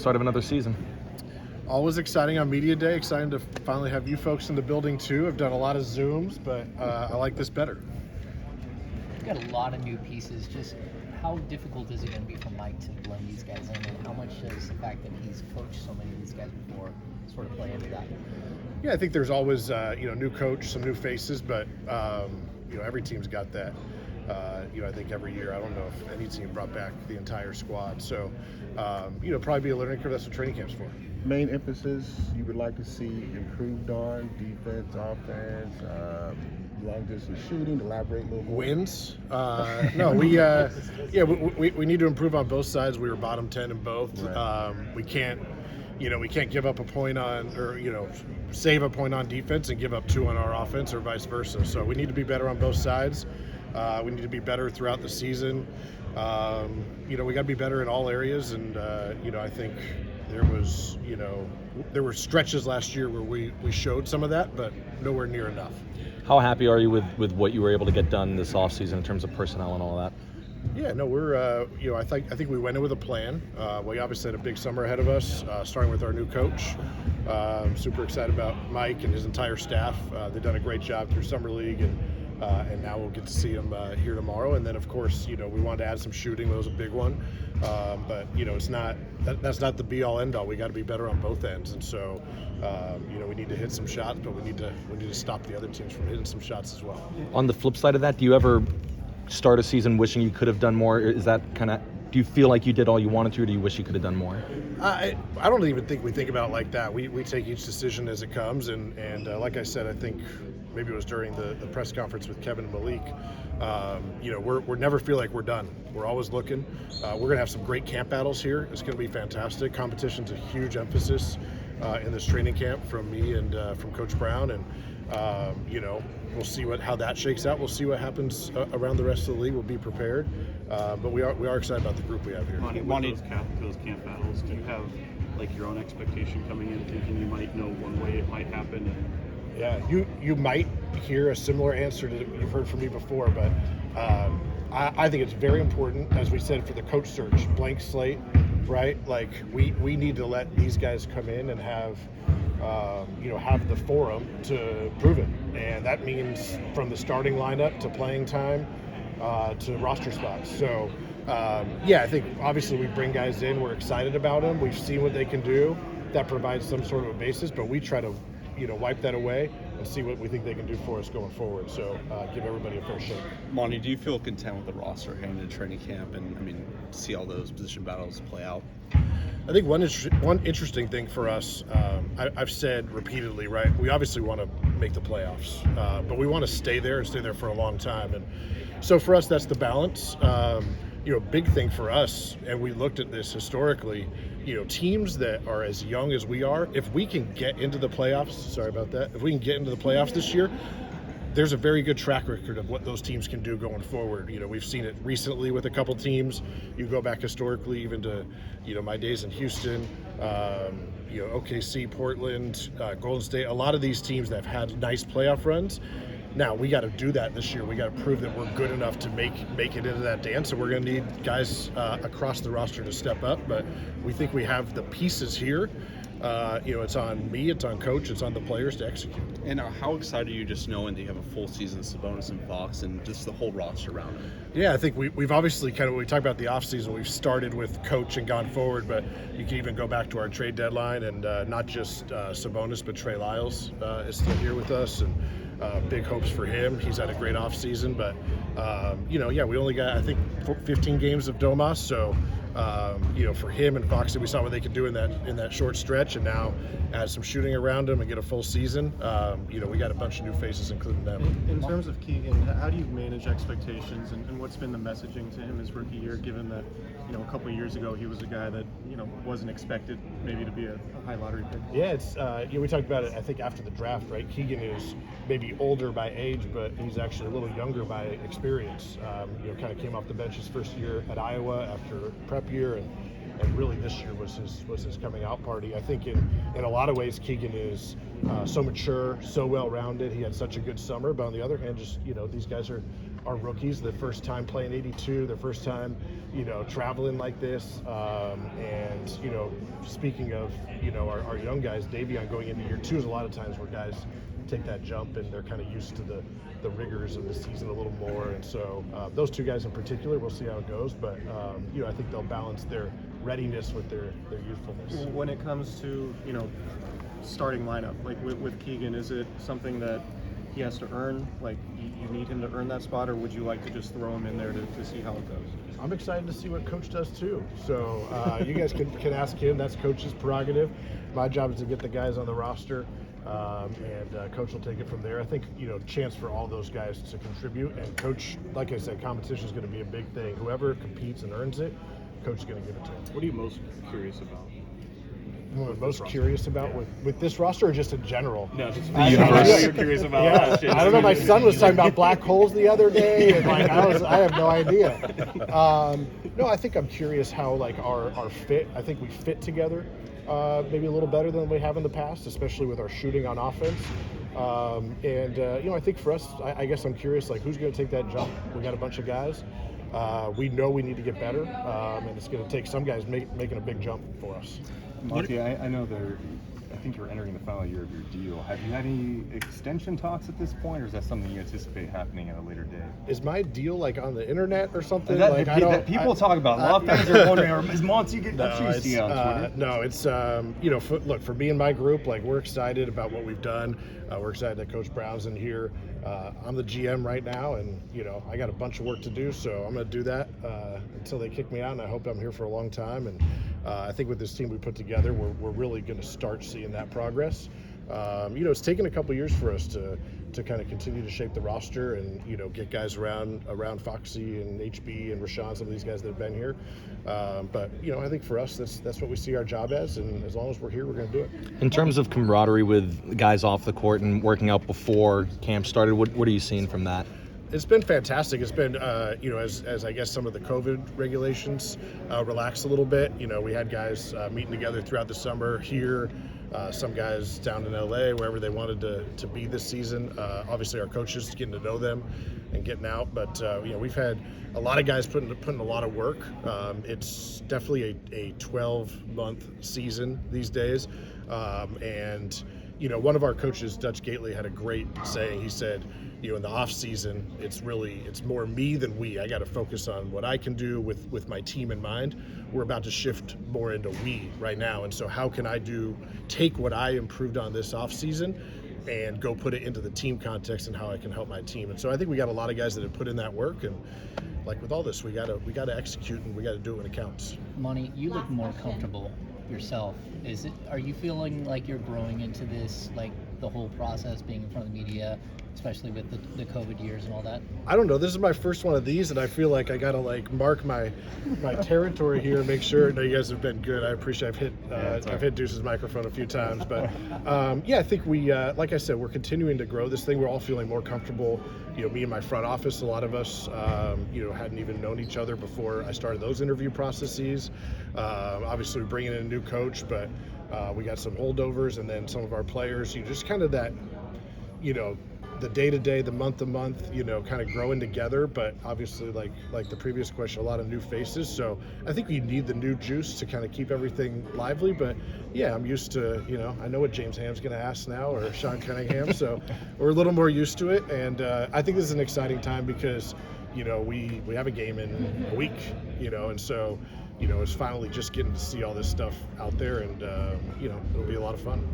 Start of another season. Always exciting on media day. Excited to finally have you folks in the building too. I've done a lot of Zooms, but I like this better. You've got a lot of new pieces. Just how difficult is it going to be for Mike to blend these guys in, and how much does the fact that he's coached so many of these guys before sort of play into that? Yeah, I think there's always new coach, some new faces, but every team's got that. I think every year, I don't know if any team brought back the entire squad. So, probably be a learning curve. That's what training camp's for. Main emphasis you would like to see improved on defense, offense, long distance shooting. Elaborate a little more. Wins. No, we need to improve on both sides. We were bottom 10 in both. Right. We can't give up a point on, or save a point on defense and give up 2 on our offense, or vice versa. So we need to be better on both sides. We need to be better throughout the season. We got to be better in all areas, and I think there were stretches last year where we showed some of that, but nowhere near enough. How happy are you with what you were able to get done this offseason in terms of personnel and all of that? Yeah, no, we're I think we went in with a plan. We obviously had a big summer ahead of us, starting with our new coach. Super excited about Mike and his entire staff. They've done a great job through summer league, and now we'll get to see them here tomorrow. And then, of course, we wanted to add some shooting. That was a big one. But it's not that's not the be-all, end-all. We got to be better on both ends. And so, we need to hit some shots, but we need to stop the other teams from hitting some shots as well. On the flip side of that, do you ever start a season wishing you could have done more? Is that do you feel like you did all you wanted to, or do you wish you could have done more? I don't even think we think about it like that. We take each decision as it comes, and like I said, I think maybe it was during the press conference with Kevin and Malik. We're never feel like we're done. We're always looking. We're gonna have some great camp battles here. It's gonna be fantastic. Competition's a huge emphasis in this training camp from me and from Coach Brown, and we'll see how that shakes out. We'll see what happens around the rest of the league. We'll be prepared, but we are excited about the group we have here. Monte, those camp battles, do you have your own expectation coming in, thinking you might know one way it might happen? Yeah, you might hear a similar answer to you've heard from me before, but I think it's very important, as we said, for the coach search, blank slate, right? We need to let these guys come in and have the forum to prove it, and that means from the starting lineup to playing time to roster spots. So I think obviously we bring guys in, we're excited about them, we've seen what they can do. That provides some sort of a basis, but we try to wipe that away and see what we think they can do for us going forward. So give everybody a fair shake. Monte, do you feel content with the roster heading into training camp and see all those position battles play out? I think one interesting thing for us, I've said repeatedly, right? We obviously want to make the playoffs, but we want to stay there and stay there for a long time. And so for us, that's the balance. Big thing for us, and we looked at this historically, teams that are as young as we are, if we can get into the playoffs, if we can get into the playoffs this year, there's a very good track record of what those teams can do going forward. We've seen it recently with a couple teams. You go back historically even to, my days in Houston, OKC, Portland, Golden State, a lot of these teams that have had nice playoff runs. Now, we got to do that this year. We got to prove that we're good enough to make it into that dance, and we're going to need guys across the roster to step up, but we think we have the pieces here. It's on me, it's on coach, it's on the players to execute. And how excited are you just knowing that you have a full season of Sabonis and Fox and just the whole roster around them? Yeah, I think we've obviously when we talk about the offseason, we've started with coach and gone forward, but you can even go back to our trade deadline, and not just Sabonis, but Trey Lyles is still here with us, and big hopes for him. He's had a great offseason, but we only got, I think, 15 games of Domas, so for him and Foxy, we saw what they could do in that short stretch, and now add some shooting around him and get a full season. We got a bunch of new faces, including them. In terms of Keegan, how do you manage expectations, and what's been the messaging to him his rookie year, given that a couple of years ago he was a guy that wasn't expected maybe to be a high lottery pick? Yeah, it's we talked about it, I think, after the draft, right? Keegan is maybe older by age, but he's actually a little younger by experience. Kind of came off the bench his first year at Iowa after prep year, and really this year was his coming out party. I think in a lot of ways Keegan is so mature, so well-rounded. He had such a good summer, but on the other hand, just these guys are our rookies, the first time playing 82, their first time, traveling like this. And, speaking of, our young guys, Davion going into year 2 is a lot of times where guys take that jump and they're kind of used to the rigors of the season a little more. And so those 2 guys in particular, we'll see how it goes. But, I think they'll balance their readiness with their youthfulness. When it comes to, starting lineup, like with Keegan, is it something that he has to earn? Like you need him to earn that spot, or would you like to just throw him in there to see how it goes? I'm excited to see what Coach does too. So you guys can ask him. That's Coach's prerogative. My job is to get the guys on the roster, and Coach will take it from there. I think chance for all those guys to contribute. And Coach, like I said, competition is going to be a big thing. Whoever competes and earns it, Coach is going to give it to him. What are you most curious about? What I'm most curious about with this roster, or just in general? No, just the universe. You're curious about. Yeah, I don't know. My son was talking about black holes the other day, and I have no idea. No, I think I'm curious how our fit. I think we fit together maybe a little better than we have in the past, especially with our shooting on offense. I think for us, I guess I'm curious who's going to take that jump. We got a bunch of guys. We know we need to get better, and it's going to take some guys making a big jump for us. Monte, I know I think you're entering the final year of your deal. Have you had any extension talks at this point, or is that something you anticipate happening at a later date? Is my deal on the internet or something? People talk about. A lot of fans are wondering, is Monte getting No, I'm sure you see it on Twitter. No, it's look, for me and my group, we're excited about what we've done. We're excited that Coach Brown's in here. I'm the GM right now, and I got a bunch of work to do, so I'm going to do that until they kick me out, and I hope I'm here for a long time. And I think with this team we put together, we're really going to start seeing that progress. It's taken a couple years for us to kind of continue to shape the roster and get guys around Foxy and HB and Rashawn, some of these guys that have been here. But I think for us that's what we see our job as, and as long as we're here, we're going to do it. In terms of camaraderie with guys off the court and working out before camp started, what are you seeing from that? It's been fantastic. It's been, as I guess some of the COVID regulations relaxed a little bit. We had guys meeting together throughout the summer here. Some guys down in LA, wherever they wanted to be this season. Obviously, our coaches getting to know them and getting out. But we've had a lot of guys putting a lot of work. It's definitely a 12-month season these days, and one of our coaches, Dutch Gately, had a great saying. He said, in the off season, it's more me than we. I got to focus on what I can do with my team in mind. We're about to shift more into we right now. And so how can I take what I improved on this off season and go put it into the team context and how I can help my team. And so I think we got a lot of guys that have put in that work, and with all this, we got to execute, and we got to do it when it counts. Monte, you look more comfortable yourself. Are you feeling like you're growing into this, the whole process, being in front of the media, especially with the COVID years and all that? I don't know. This is my first one of these, and I feel like I got to mark my territory here and make sure. No, you guys have been good. I appreciate. I've hit Deuce's microphone a few times, but I think we, like I said, we're continuing to grow this thing. We're all feeling more comfortable. Me and my front office, a lot of us, hadn't even known each other before I started those interview processes. Obviously, we're bringing in a new coach, but we got some holdovers, and then some of our players. Just kind of that, the day-to-day, the month-to-month, kind of growing together. But obviously, like the previous question, a lot of new faces. So I think we need the new juice to kind of keep everything lively. But yeah, I'm used to, I know what James Ham's going to ask now, or Sean Cunningham. So we're a little more used to it. And I think this is an exciting time because, we have a game in a week, and so, it's finally just getting to see all this stuff out there, and, it'll be a lot of fun.